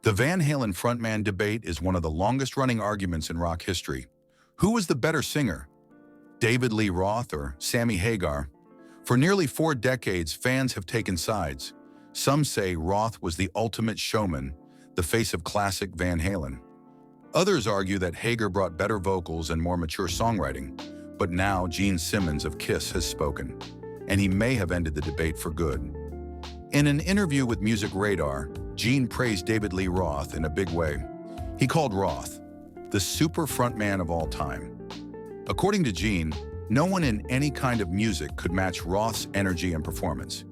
The Van Halen frontman debate is one of the longest-running arguments in rock history. Who was the better singer, David Lee Roth or Sammy Hagar? For nearly 4 decades, fans have taken sides. Some say Roth was the ultimate showman, the face of classic Van Halen. Others argue that Hagar brought better vocals and more mature songwriting. But now Gene Simmons of Kiss has spoken, and he may have ended the debate for good. In an interview with Music Radar, Gene praised David Lee Roth in a big way. He called Roth the super frontman of all time. According to Gene, no one in any kind of music could match Roth's energy and performance.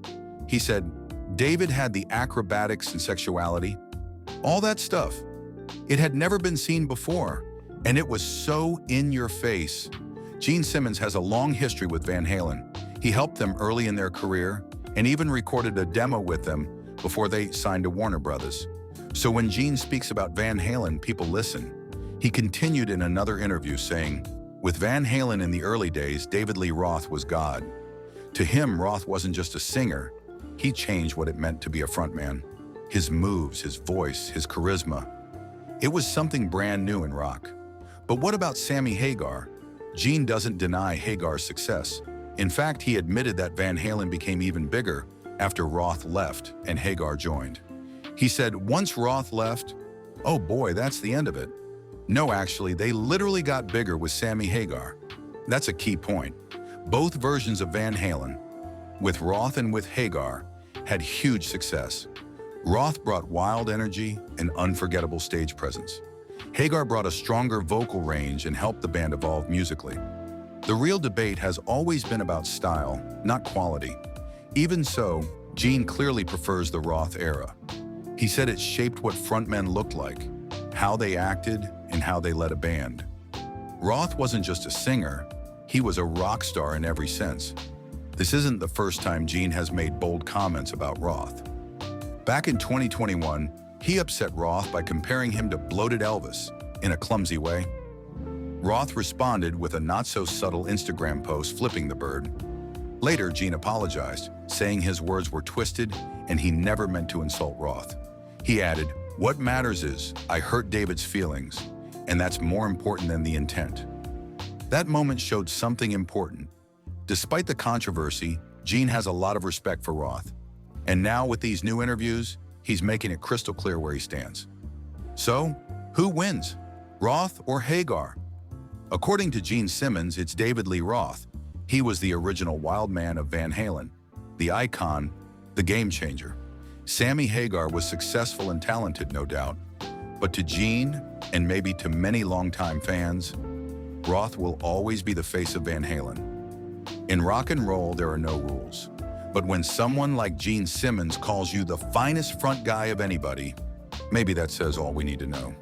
He said, David had the acrobatics and sexuality, all that stuff. It had never been seen before, and it was so in your face. Gene Simmons has a long history with Van Halen. He helped them early in their career and even recorded a demo with them before they signed to Warner Brothers. So when Gene speaks about Van Halen, people listen. He continued in another interview saying, with Van Halen in the early days, David Lee Roth was God. To him, Roth wasn't just a singer. He changed what it meant to be a frontman. His moves, his voice, his charisma. It was something brand new in rock. But what about Sammy Hagar? Gene doesn't deny Hagar's success. In fact, he admitted that Van Halen became even bigger after Roth left and Hagar joined. He said, once Roth left, oh boy, that's the end of it. No, actually, they literally got bigger with Sammy Hagar. That's a key point. Both versions of Van Halen, with Roth and with Hagar, had huge success. Roth brought wild energy and unforgettable stage presence. Hagar brought a stronger vocal range and helped the band evolve musically. The real debate has always been about style, not quality. Even so, Gene clearly prefers the Roth era. He said it shaped what frontmen looked like, how they acted, and how they led a band. Roth wasn't just a singer, he was a rock star in every sense. This isn't the first time Gene has made bold comments about Roth. Back in 2021, he upset Roth by comparing him to bloated Elvis in a clumsy way. Roth responded with a not-so-subtle Instagram post flipping the bird. Later, Gene apologized, saying his words were twisted and he never meant to insult Roth. He added, "What matters is, I hurt David's feelings, and that's more important than the intent." That moment showed something important. Despite the controversy, Gene has a lot of respect for Roth. And now with these new interviews, he's making it crystal clear where he stands. So, who wins? Roth or Hagar? According to Gene Simmons, it's David Lee Roth. He was the original wild man of Van Halen, the icon, the game changer. Sammy Hagar was successful and talented, no doubt. But to Gene, and maybe to many longtime fans, Roth will always be the face of Van Halen. In rock and roll, there are no rules. But when someone like Gene Simmons calls you the finest front guy of anybody, maybe that says all we need to know.